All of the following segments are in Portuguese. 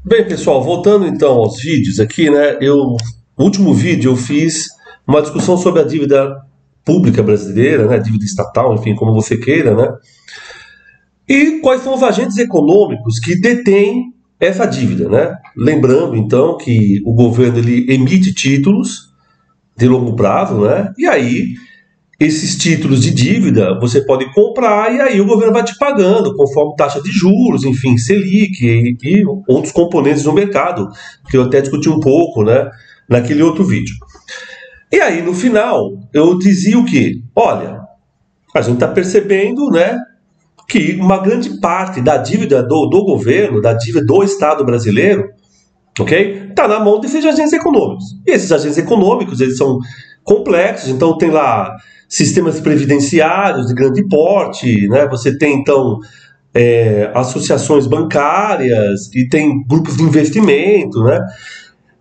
Bem, pessoal, voltando então aos vídeos aqui, né? No último vídeo eu fiz uma discussão sobre a dívida pública brasileira, né? Dívida estatal, enfim, como você queira, né? E quais são os agentes econômicos que detêm essa dívida, né? Lembrando então que o governo ele emite títulos de longo prazo, né? E aí esses títulos de dívida você pode comprar e aí o governo vai te pagando conforme taxa de juros, enfim, Selic e outros componentes do mercado, que eu até discuti um pouco, né, naquele outro vídeo. E aí, no final, eu dizia o quê? Olha, a gente está percebendo, né, que uma grande parte da dívida do governo, da dívida do Estado brasileiro, ok? Está na mão desses agentes econômicos. E esses agentes econômicos, eles são complexos, então tem lá sistemas previdenciários de grande porte, né? Você tem, então, associações bancárias e tem grupos de investimento, né?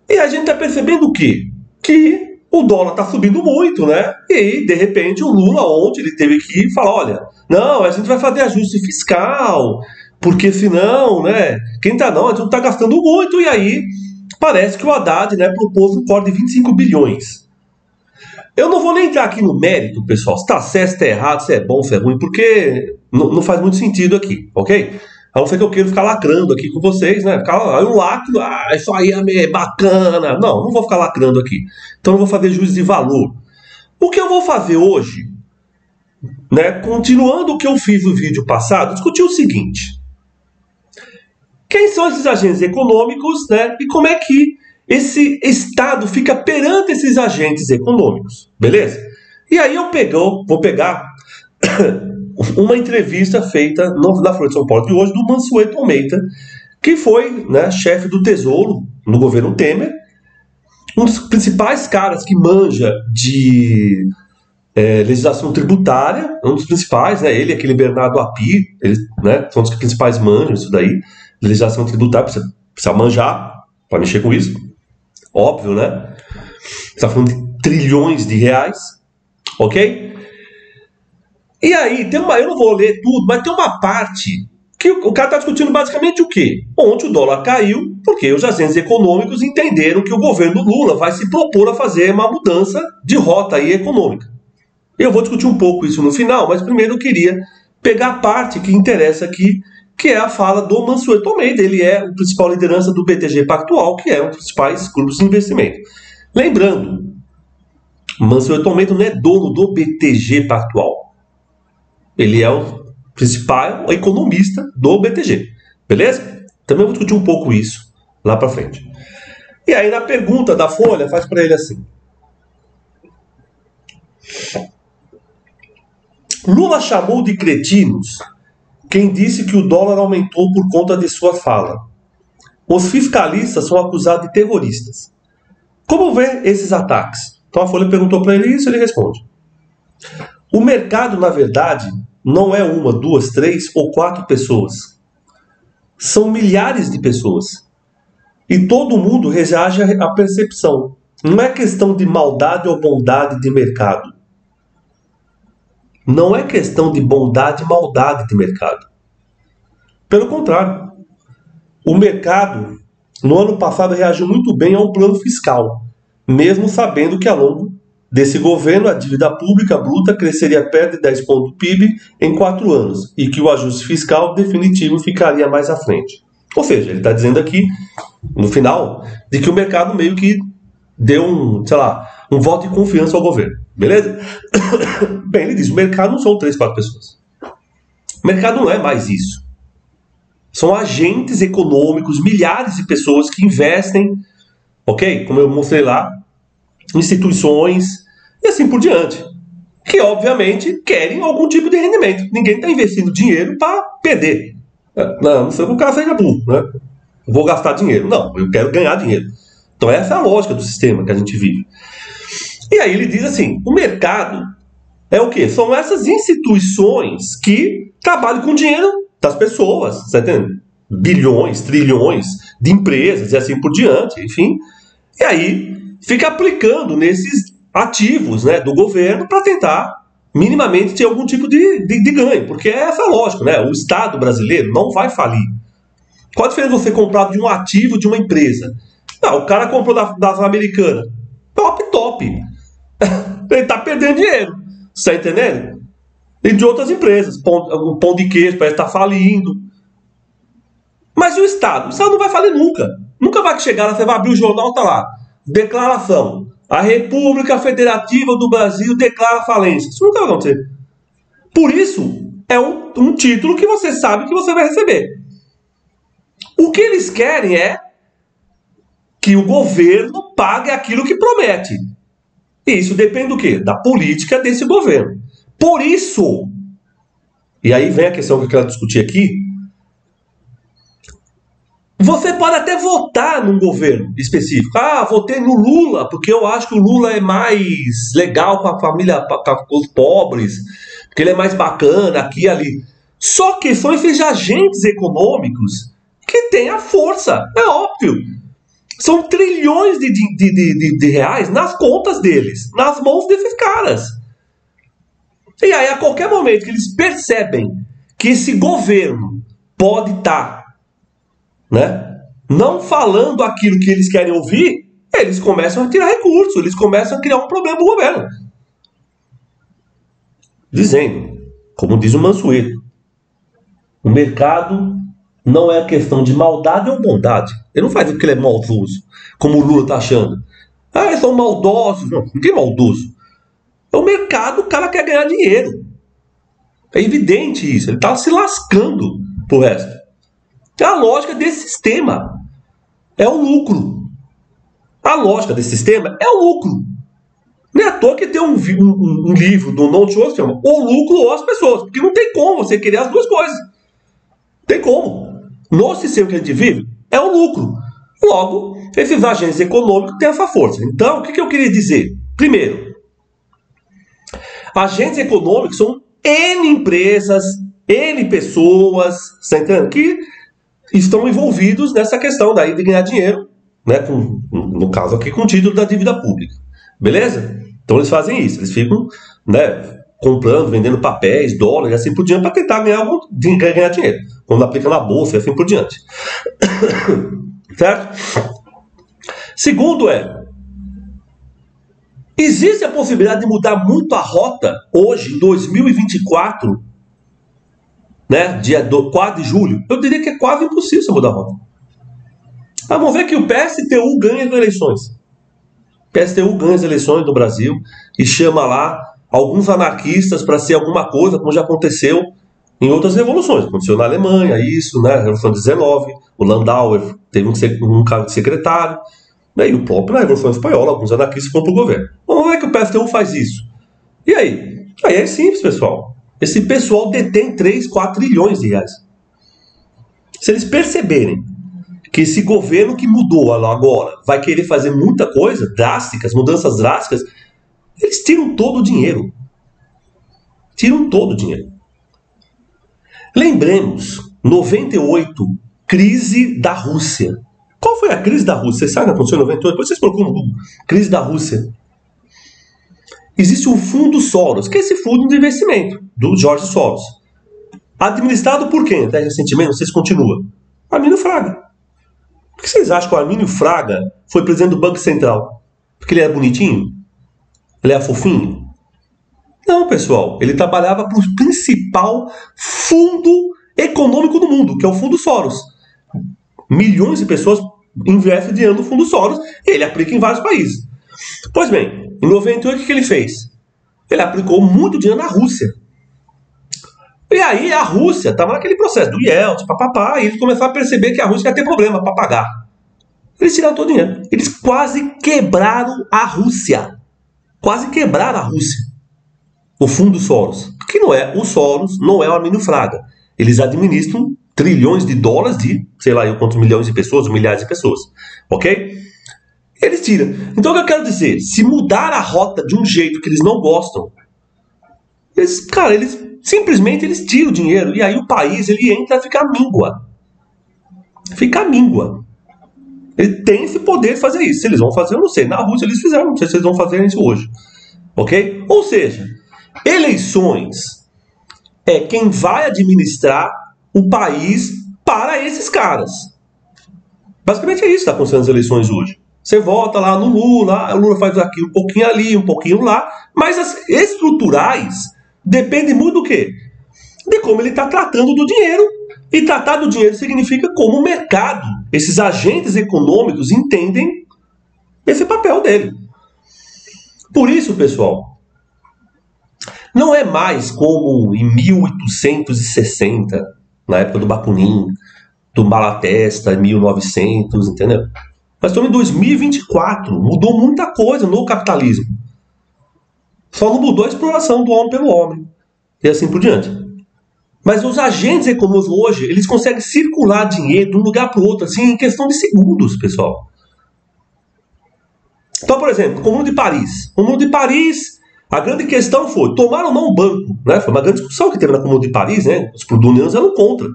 E a gente está percebendo o quê? Que o dólar está subindo muito, né? E aí, de repente, o Lula ontem ele teve que falar, olha, não, a gente vai fazer ajuste fiscal, porque senão, né, quem tá não, a gente não tá gastando muito, e aí parece que o Haddad, né, propôs um corte de 25 bilhões. Eu não vou nem entrar aqui no mérito, pessoal, se tá certo, se tá errado, se é bom, se é ruim, porque não faz muito sentido aqui, ok? A não ser que eu queira ficar lacrando aqui com vocês, né? Ficar um lacro, isso aí é bacana. Não vou ficar lacrando aqui. Então não vou fazer juízo de valor. O que eu vou fazer hoje, né, continuando o que eu fiz no vídeo passado, discutir o seguinte. Quem são esses agentes econômicos, né? E como é que esse Estado fica perante esses agentes econômicos, beleza? E aí vou pegar uma entrevista feita na Folha de São Paulo de hoje do Mansueto Almeida, que foi, né, chefe do Tesouro no governo Temer, um dos principais caras que manja de legislação tributária, um dos principais, né, ele, aquele Bernardo Api, eles, né, são os principais manjam isso daí, legislação tributária, precisa manjar para mexer com isso, óbvio, né? Você está falando de trilhões de reais, ok? E aí, eu não vou ler tudo, mas tem uma parte que o cara está discutindo basicamente o quê? Ontem o dólar caiu porque os agentes econômicos entenderam que o governo Lula vai se propor a fazer uma mudança de rota aí econômica. Eu vou discutir um pouco isso no final, mas primeiro eu queria pegar a parte que interessa aqui, que é a fala do Mansueto Almeida. Ele é o principal liderança do BTG Pactual, que é um dos principais grupos de investimento. Lembrando, Mansueto Almeida não é dono do BTG Pactual. Ele é o principal economista do BTG. Beleza? Também vou discutir um pouco isso lá para frente. E aí na pergunta da Folha, faz para ele assim. Lula chamou de cretinos quem disse que o dólar aumentou por conta de sua fala. Os fiscalistas são acusados de terroristas. Como vê esses ataques? Então a Folha perguntou para ele isso, ele responde. O mercado, na verdade, não é uma, duas, três ou quatro pessoas. São milhares de pessoas. E todo mundo reage à percepção. Não é questão de maldade ou bondade de mercado. Não é questão de bondade e maldade de mercado. Pelo contrário, o mercado, no ano passado, reagiu muito bem ao plano fiscal, mesmo sabendo que ao longo desse governo a dívida pública bruta cresceria perto de 10 pontos do PIB em 4 anos e que o ajuste fiscal definitivo ficaria mais à frente. Ou seja, ele está dizendo aqui, no final, de que o mercado meio que deu um voto de confiança ao governo. Beleza? Bem, ele diz, o mercado não são 3, 4 pessoas. O mercado não é mais isso. São agentes econômicos, milhares de pessoas que investem, ok? Como eu mostrei lá, instituições e assim por diante. Que, obviamente, querem algum tipo de rendimento. Ninguém está investindo dinheiro para perder. Não sei que o cara seja burro, né? Vou gastar dinheiro. Não, eu quero ganhar dinheiro. Então essa é a lógica do sistema que a gente vive. E aí ele diz assim, o mercado é o quê? São essas instituições que trabalham com dinheiro das pessoas, você entende? Bilhões, trilhões de empresas e assim por diante, enfim. E aí fica aplicando nesses ativos, né, do governo para tentar minimamente ter algum tipo de ganho, porque é essa lógica, né? O Estado brasileiro não vai falir. Qual a diferença de você comprar de um ativo de uma empresa? Não, o cara comprou das americanas. Top. Ele está perdendo dinheiro. Você está entendendo? E de outras empresas. O pão de queijo parece estar falindo. Mas e o Estado? O Estado não vai falir nunca. Nunca vai chegar, você vai abrir o jornal, tá lá. Declaração. A República Federativa do Brasil declara falência. Isso nunca vai acontecer. Por isso, é um título que você sabe que você vai receber. O que eles querem é que o governo pague aquilo que promete. E isso depende do quê? Da política desse governo. Por isso, e aí vem a questão que eu quero discutir aqui, você pode até votar num governo específico. Votei no Lula, porque eu acho que o Lula é mais legal com a família, com os pobres, porque ele é mais bacana aqui e ali. Só que são esses agentes econômicos que têm a força, é óbvio. São trilhões de reais nas contas deles, nas mãos desses caras. E aí, a qualquer momento que eles percebem que esse governo pode estar, não falando aquilo que eles querem ouvir, eles começam a tirar recursos, eles começam a criar um problema pro governo. Dizendo, como diz o Mansueto, o mercado não é questão de maldade ou bondade. Ele não faz porque ele é maldoso, como o Lula está achando. Eles são maldosos. Não, ninguém é maldoso. É o mercado, o cara quer ganhar dinheiro. É evidente isso. Ele está se lascando pro resto. É a lógica desse sistema. É o lucro. A lógica desse sistema é o lucro. Não é à toa que tem um livro do Non Chua que se chama O Lucro ou as Pessoas. Porque não tem como você querer as duas coisas. Tem como. No sistema que a gente vive, é o lucro. Logo, esses agentes econômicos têm essa força. Então, o que eu queria dizer? Primeiro, agentes econômicos são N empresas, N pessoas, tá entendendo? Que estão envolvidos nessa questão daí de ganhar dinheiro, no caso aqui, com o título da dívida pública. Beleza? Então eles fazem isso. Eles ficam, comprando, vendendo papéis, dólares, assim por diante, para tentar ganhar dinheiro. Quando aplica na bolsa e assim por diante. Certo? Segundo existe a possibilidade de mudar muito a rota hoje, em 2024, dia 4 de julho? Eu diria que é quase impossível você mudar a rota. Vamos ver que o PSTU ganha as eleições. O PSTU ganha as eleições no Brasil e chama lá alguns anarquistas para ser alguma coisa, como já aconteceu em outras revoluções. Aconteceu na Alemanha, isso, a Revolução de 19, o Landauer teve um cargo de secretário, e o próprio na Revolução Espanhola, alguns anarquistas foram para o governo. Vamos ver que o PSTU faz isso. E aí? Aí é simples, pessoal. Esse pessoal detém 3, 4 trilhões de reais. Se eles perceberem que esse governo que mudou agora vai querer fazer muita coisa, mudanças drásticas, eles tiram todo o dinheiro. Tiram todo o dinheiro. Lembremos, 98, crise da Rússia. Qual foi a crise da Rússia? Você sabe o que aconteceu em 98? Depois vocês procuram no Google. Crise da Rússia. Existe um fundo Soros, que é esse fundo de investimento do George Soros. Administrado por quem? Até recentemente, não sei se continua. Armínio Fraga. Por que vocês acham que o Armínio Fraga foi presidente do Banco Central? Porque ele era bonitinho? Ele era fofinho? Não, pessoal. Ele trabalhava para o principal fundo econômico do mundo, que é o Fundo Soros. Milhões de pessoas investem dinheiro no Fundo Soros e ele aplica em vários países. Pois bem, em 98, o que ele fez? Ele aplicou muito dinheiro na Rússia. E aí a Rússia estava naquele processo do Yeltsin, e eles começaram a perceber que a Rússia ia ter problema para pagar. Eles tiraram todo o dinheiro. Eles quase quebraram a Rússia. Quase quebraram a Rússia. O Fundo Soros. Que não é o Soros, não é o Armínio Fraga. Eles administram trilhões de dólares de, sei lá, quantos milhões de pessoas, milhares de pessoas. Ok? Eles tiram. Então o que eu quero dizer? Se mudar a rota de um jeito que eles não gostam, eles simplesmente eles tiram o dinheiro e aí o país ele entra a ficar míngua. Fica míngua. Ele tem esse poder de fazer isso. Se eles vão fazer, eu não sei. Na Rússia eles fizeram, não sei se eles vão fazer isso hoje. Ok? Ou seja, eleições é quem vai administrar o país para esses caras. Basicamente é isso que está acontecendo nas eleições hoje. Você vota lá no Lula, o Lula faz aqui um pouquinho ali, um pouquinho lá, mas as estruturais dependem muito do quê? De como ele está tratando do dinheiro. E tratar do dinheiro significa como o mercado, esses agentes econômicos entendem esse papel dele. Por isso, pessoal, não é mais como em 1860, na época do Bakunin, do Malatesta, em 1900, entendeu? Nós estamos em 2024, mudou muita coisa no capitalismo. Só não mudou a exploração do homem pelo homem, e assim por diante. Mas os agentes econômicos hoje, eles conseguem circular dinheiro de um lugar para o outro, assim, em questão de segundos, pessoal. Então, por exemplo, o Comune de Paris. O Comune de Paris, a grande questão foi, tomaram ou não o banco, né? Foi uma grande discussão que teve na Comune de Paris, né? Os plutonianos eram contra.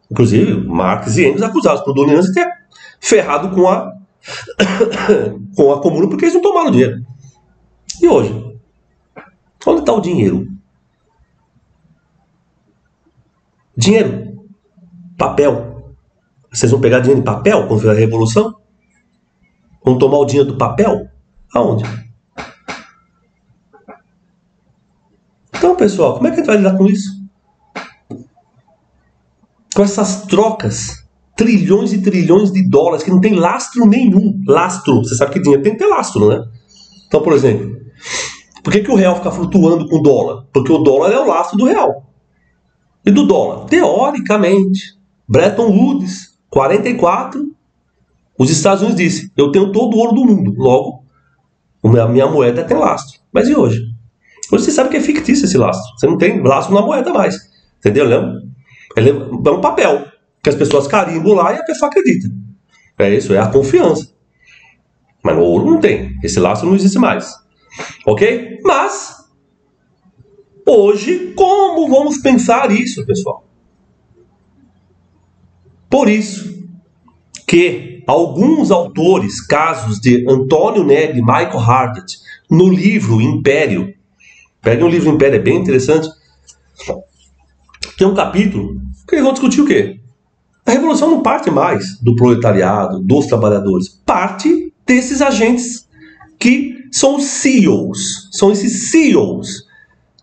Inclusive, Marx e Engels acusaram os plutonianos de ter ferrado com a Comune porque eles não tomaram dinheiro. E hoje? Onde está o dinheiro? Dinheiro. Papel. Vocês vão pegar dinheiro em papel quando fizer a revolução? Vão tomar o dinheiro do papel? Aonde? Então, pessoal, como é que a gente vai lidar com isso? Com essas trocas, trilhões e trilhões de dólares que não tem lastro nenhum. Lastro. Você sabe que dinheiro tem que ter lastro, né? Então, por exemplo, por que o real fica flutuando com o dólar? Porque o dólar é o lastro do real. E do dólar? Teoricamente, Bretton Woods, 44, os Estados Unidos disse, eu tenho todo o ouro do mundo, logo, a minha moeda tem lastro. Mas e hoje? Hoje você sabe que é fictício esse lastro. Você não tem lastro na moeda mais. Entendeu? Ele é um papel que as pessoas carimbam lá e a pessoa acredita. É isso, é a confiança. Mas no ouro não tem. Esse lastro não existe mais. Ok? Mas, hoje, como vamos pensar isso, pessoal? Por isso que alguns autores, casos de Antônio Negri e Michael Hardt, no livro Império, peguem o livro Império, é bem interessante, tem um capítulo que eles vão discutir o quê? A revolução não parte mais do proletariado, dos trabalhadores, parte desses agentes que são os CEOs, são esses CEOs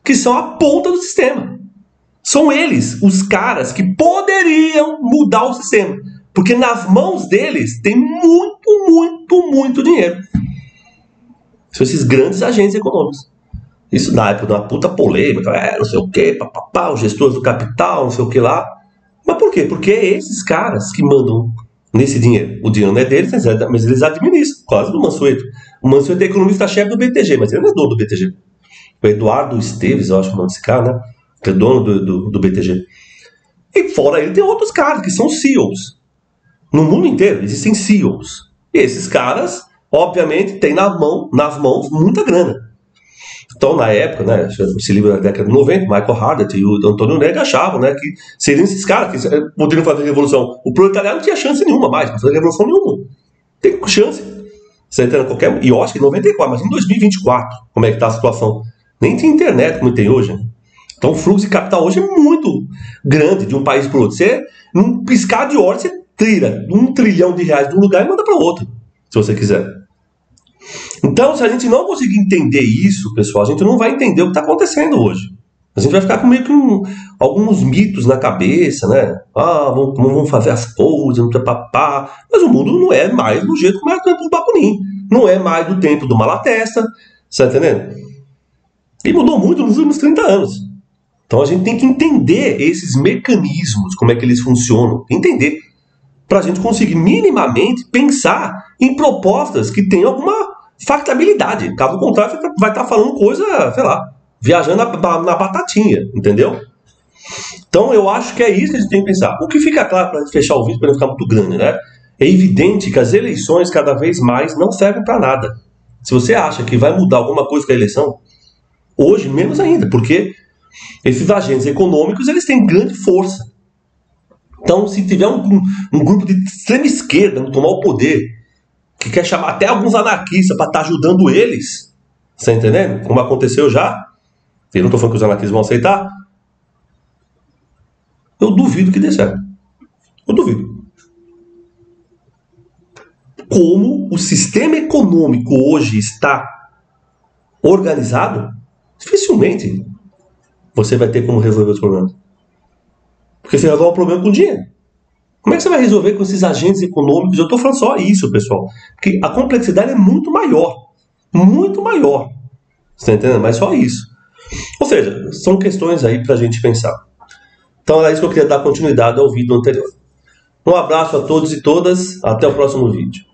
que são a ponta do sistema. São eles, os caras que poderiam mudar o sistema. Porque nas mãos deles tem muito dinheiro. São esses grandes agentes econômicos. Isso na época de uma puta polêmica, não sei o que, papapá, os gestores do capital, não sei o que lá. Mas por quê? Porque é esses caras que mandam nesse dinheiro. O dinheiro não é deles, mas eles administram, quase do Mansueto. O Mansueto é economista-chefe do BTG, mas ele não é dono do BTG. O Eduardo Esteves, eu acho que é o nome desse cara, né? Que é dono do BTG. E fora ele tem outros caras que são CEOs. No mundo inteiro existem CEOs. E esses caras, obviamente, têm nas mãos muita grana. Então, na época, né, esse livro da década de 90, Michael Hardt e o Antônio Negri achavam, né, que seriam esses caras que poderiam fazer revolução. O proletariado não tinha chance nenhuma mais para fazer revolução nenhuma. Tem chance. Você entra qualquer... E eu acho que em 94, mas em 2024, como é que está a situação? Nem tem internet como tem hoje. Né? Então, o fluxo de capital hoje é muito grande de um país para o outro. Você, num piscar de olhos, você tira R$1 trilhão de um lugar e manda para outro, se você quiser. Então, se a gente não conseguir entender isso, pessoal, a gente não vai entender o que está acontecendo hoje. A gente vai ficar com meio que alguns mitos na cabeça, né? Vamos fazer as coisas, não tem papá. Mas o mundo não é mais do jeito como era do tempo do Bakunin. Não é mais do tempo do Malatesta. Você está entendendo? E mudou muito nos últimos 30 anos. Então a gente tem que entender esses mecanismos, como é que eles funcionam. Entender. Para a gente conseguir minimamente pensar em propostas que tenham alguma factibilidade. Caso contrário, você vai estar falando coisa, sei lá, viajando na batatinha, entendeu? Então eu acho que é isso que a gente tem que pensar. O que fica claro, para a gente fechar o vídeo, para não ficar muito grande, né? É evidente que as eleições cada vez mais não servem para nada. Se você acha que vai mudar alguma coisa com a eleição, hoje menos ainda, porque esses agentes econômicos eles têm grande força. Então, se tiver um grupo de extrema esquerda não tomar o poder, que quer chamar até alguns anarquistas para estar ajudando eles, você tá entendendo? Como aconteceu já, eu não estou falando que os anarquistas vão aceitar, eu duvido que dê certo. Eu duvido. Como o sistema econômico hoje está organizado, dificilmente você vai ter como resolver os problemas. Porque você resolve o problema com dinheiro. Como é que você vai resolver com esses agentes econômicos? Eu estou falando só isso, pessoal. Porque a complexidade é muito maior. Muito maior. Você está entendendo? Mas só isso. Ou seja, são questões aí para a gente pensar. Então era isso que eu queria dar continuidade ao vídeo anterior. Um abraço a todos e todas. Até o próximo vídeo.